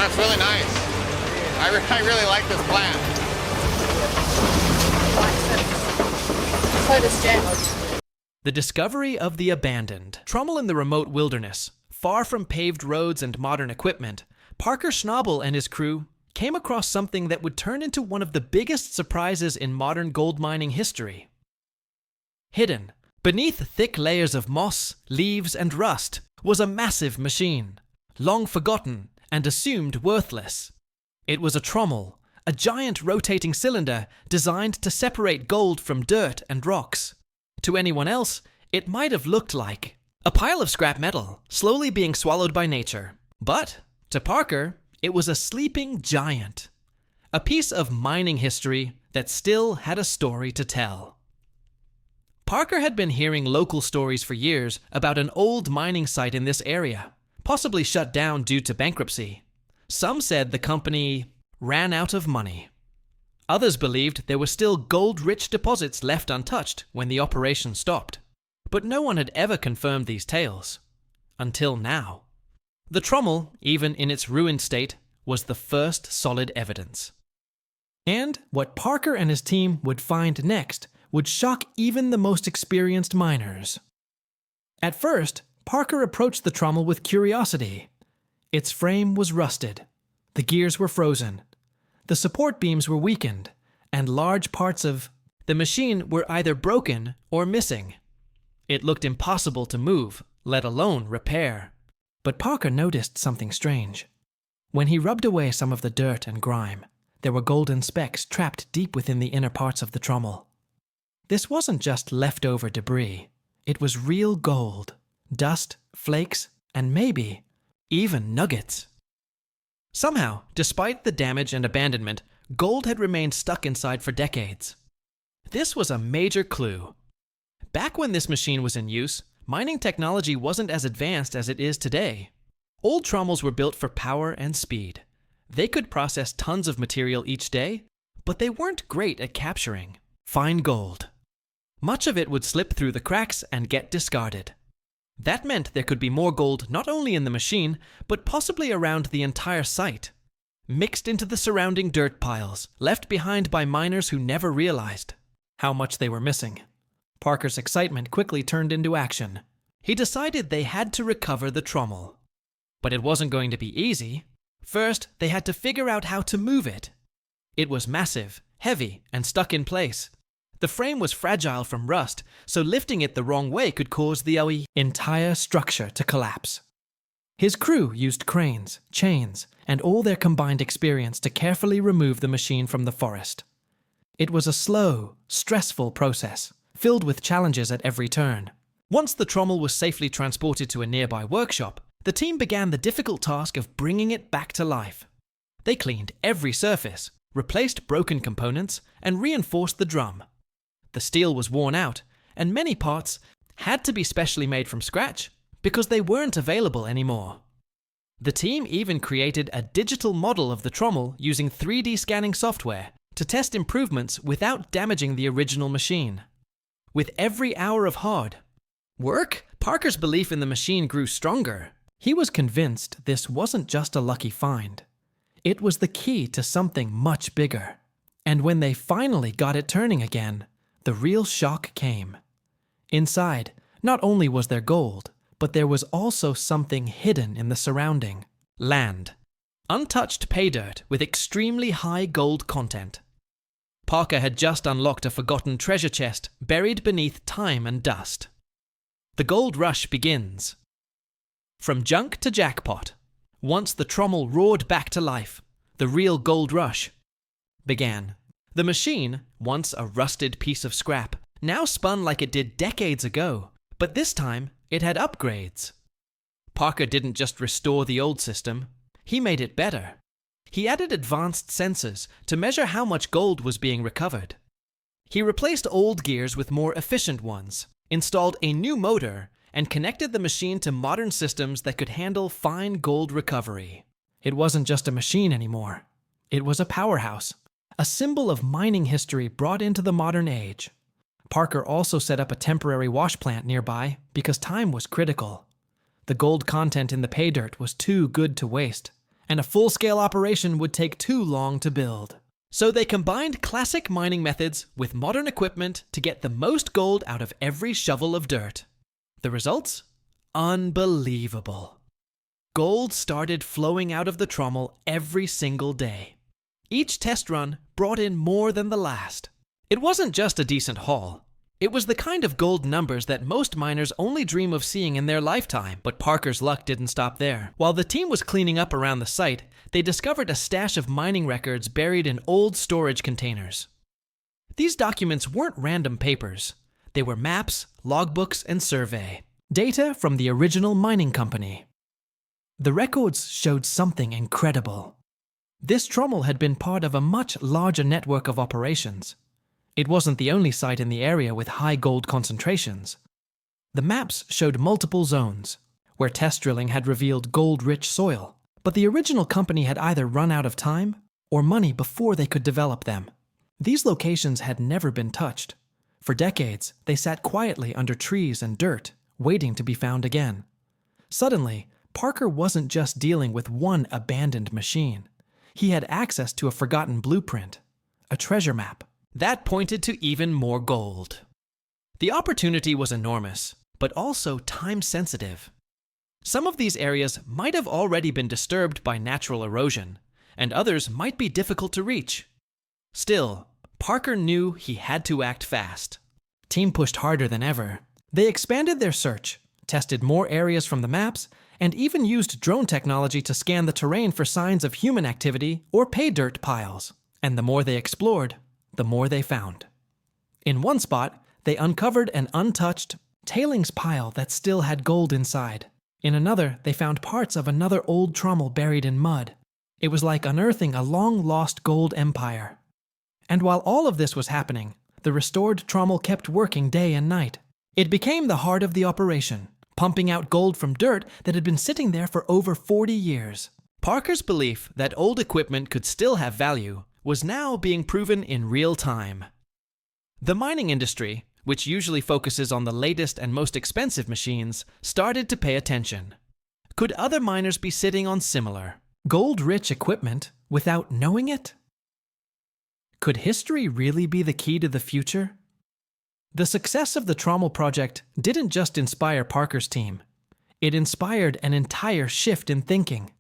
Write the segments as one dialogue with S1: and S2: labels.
S1: That's really nice. I really like this plan.
S2: So does Jen.
S3: The discovery of the abandoned. Trommel in the remote wilderness, far from paved roads and modern equipment, Parker Schnabel and his crew came across something that would turn into one of the biggest surprises in modern gold mining history. Hidden beneath thick layers of moss, leaves, and rust was a massive machine, long forgotten and assumed worthless. It was a trommel, a giant rotating cylinder designed to separate gold from dirt and rocks. To anyone else, it might have looked like a pile of scrap metal slowly being swallowed by nature. But to Parker, it was a sleeping giant, a piece of mining history that still had a story to tell. Parker had been hearing local stories for years about an old mining site in this area, possibly shut down due to bankruptcy. Some said the company ran out of money. Others believed there were still gold-rich deposits left untouched when the operation stopped. But no one had ever confirmed these tales. Until now. The trommel, even in its ruined state, was the first solid evidence. And what Parker and his team would find next would shock even the most experienced miners. At first, Parker approached the trommel with curiosity. Its frame was rusted. The gears were frozen. The support beams were weakened, and large parts of the machine were either broken or missing. It looked impossible to move, let alone repair. But Parker noticed something strange. When he rubbed away some of the dirt and grime, there were golden specks trapped deep within the inner parts of the trommel. This wasn't just leftover debris. It was real gold, dust, flakes, and maybe even nuggets. Somehow, despite the damage and abandonment, gold had remained stuck inside for decades. This was a major clue. Back when this machine was in use, mining technology wasn't as advanced as it is today. Old trommels were built for power and speed. They could process tons of material each day, but they weren't great at capturing fine gold. Much of it would slip through the cracks and get discarded. That meant there could be more gold not only in the machine, but possibly around the entire site, mixed into the surrounding dirt piles, left behind by miners who never realized how much they were missing. Parker's excitement quickly turned into action. He decided they had to recover the trommel. But it wasn't going to be easy. First, they had to figure out how to move it. It was massive, heavy, and stuck in place. The frame was fragile from rust, so lifting it the wrong way could cause the entire structure to collapse. His crew used cranes, chains, and all their combined experience to carefully remove the machine from the forest. It was a slow, stressful process, filled with challenges at every turn. Once the trommel was safely transported to a nearby workshop, the team began the difficult task of bringing it back to life. They cleaned every surface, replaced broken components, and reinforced the drum. The steel was worn out, and many parts had to be specially made from scratch because they weren't available anymore. The team even created a digital model of the trommel using 3D scanning software to test improvements without damaging the original machine. With every hour of hard work, Parker's belief in the machine grew stronger. He was convinced this wasn't just a lucky find. It was the key to something much bigger. And when they finally got it turning again, the real shock came. Inside, not only was there gold, but there was also something hidden in the surrounding land. Untouched pay dirt with extremely high gold content. Parker had just unlocked a forgotten treasure chest buried beneath time and dust. The gold rush begins. From junk to jackpot, once the trommel roared back to life, the real gold rush began. The machine, once a rusted piece of scrap, now spun like it did decades ago, but this time it had upgrades. Parker didn't just restore the old system, he made it better. He added advanced sensors to measure how much gold was being recovered. He replaced old gears with more efficient ones, installed a new motor, and connected the machine to modern systems that could handle fine gold recovery. It wasn't just a machine anymore. It was a powerhouse. A symbol of mining history brought into the modern age. Parker also set up a temporary wash plant nearby because time was critical. The gold content in the pay dirt was too good to waste, and a full-scale operation would take too long to build. So they combined classic mining methods with modern equipment to get the most gold out of every shovel of dirt. The results? Unbelievable. Gold started flowing out of the trommel every single day. Each test run brought in more than the last. It wasn't just a decent haul. It was the kind of gold numbers that most miners only dream of seeing in their lifetime, but Parker's luck didn't stop there. While the team was cleaning up around the site, they discovered a stash of mining records buried in old storage containers. These documents weren't random papers. They were maps, logbooks, and survey. Data from the original mining company. The records showed something incredible. This trommel had been part of a much larger network of operations. It wasn't the only site in the area with high gold concentrations. The maps showed multiple zones, where test drilling had revealed gold-rich soil, but the original company had either run out of time or money before they could develop them. These locations had never been touched. For decades, they sat quietly under trees and dirt, waiting to be found again. Suddenly, Parker wasn't just dealing with one abandoned machine. He had access to a forgotten blueprint, a treasure map. That pointed to even more gold. The opportunity was enormous, but also time-sensitive. Some of these areas might have already been disturbed by natural erosion, and others might be difficult to reach. Still, Parker knew he had to act fast. Team pushed harder than ever. They expanded their search, tested more areas from the maps, and even used drone technology to scan the terrain for signs of human activity or pay dirt piles. And the more they explored, the more they found. In one spot, they uncovered an untouched tailings pile that still had gold inside. In another, they found parts of another old trommel buried in mud. It was like unearthing a long-lost gold empire. And while all of this was happening, the restored trommel kept working day and night. It became the heart of the operation, pumping out gold from dirt that had been sitting there for over 40 years. Parker's belief that old equipment could still have value was now being proven in real time. The mining industry, which usually focuses on the latest and most expensive machines, started to pay attention. Could other miners be sitting on similar, gold-rich equipment without knowing it? Could history really be the key to the future? The success of the Trommel project didn't just inspire Parker's team. It inspired an entire shift in thinking.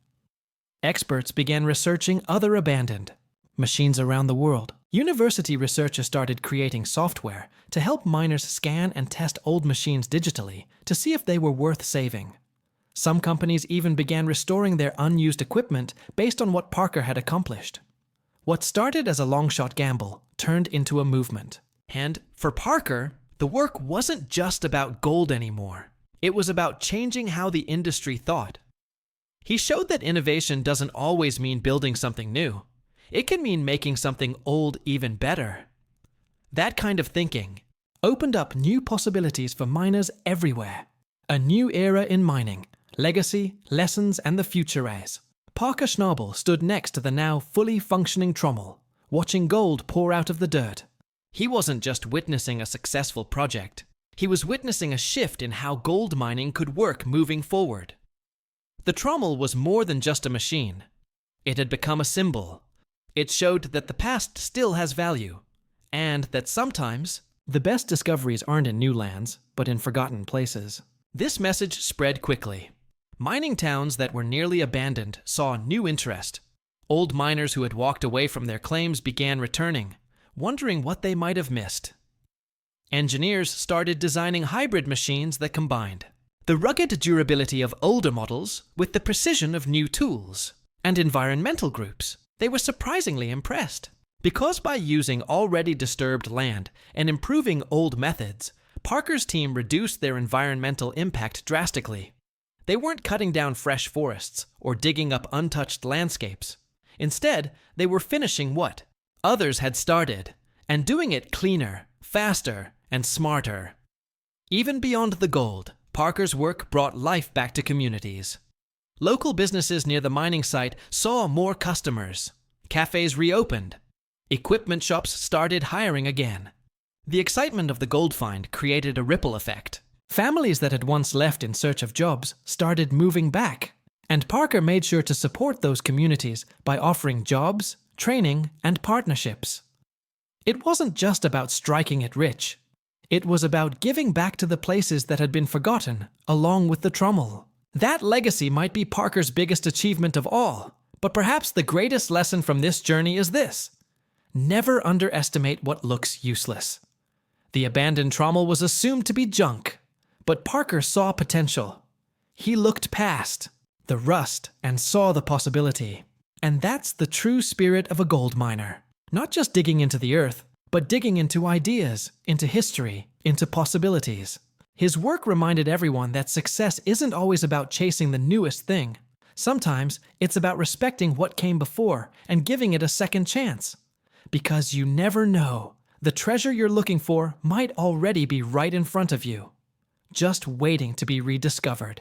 S3: Experts began researching other abandoned machines around the world. University researchers started creating software to help miners scan and test old machines digitally to see if they were worth saving. Some companies even began restoring their unused equipment based on what Parker had accomplished. What started as a long-shot gamble turned into a movement. And for Parker, the work wasn't just about gold anymore. It was about changing how the industry thought. He showed that innovation doesn't always mean building something new. It can mean making something old even better. That kind of thinking opened up new possibilities for miners everywhere. A new era in mining, legacy, lessons, and the future as. Parker Schnabel stood next to the now fully functioning trommel, watching gold pour out of the dirt. He wasn't just witnessing a successful project. He was witnessing a shift in how gold mining could work moving forward. The trommel was more than just a machine. It had become a symbol. It showed that the past still has value, and that sometimes the best discoveries aren't in new lands, but in forgotten places. This message spread quickly. Mining towns that were nearly abandoned saw new interest. Old miners who had walked away from their claims began returning, wondering what they might have missed. Engineers started designing hybrid machines that combined the rugged durability of older models with the precision of new tools. And environmental groups, they were surprisingly impressed. Because by using already disturbed land and improving old methods, Parker's team reduced their environmental impact drastically. They weren't cutting down fresh forests or digging up untouched landscapes. Instead, they were finishing what others had started, and doing it cleaner, faster, and smarter. Even beyond the gold, Parker's work brought life back to communities. Local businesses near the mining site saw more customers. Cafes reopened. Equipment shops started hiring again. The excitement of the gold find created a ripple effect. Families that had once left in search of jobs started moving back, And Parker made sure to support those communities by offering jobs, training, and partnerships. It wasn't just about striking it rich. It was about giving back to the places that had been forgotten, along with the Trommel. That legacy might be Parker's biggest achievement of all, but perhaps the greatest lesson from this journey is this: never underestimate what looks useless. The abandoned Trommel was assumed to be junk, but Parker saw potential. He looked past the rust and saw the possibility. And that's the true spirit of a gold miner. Not just digging into the earth, but digging into ideas, into history, into possibilities. His work reminded everyone that success isn't always about chasing the newest thing. Sometimes it's about respecting what came before and giving it a second chance. Because you never know, the treasure you're looking for might already be right in front of you, just waiting to be rediscovered.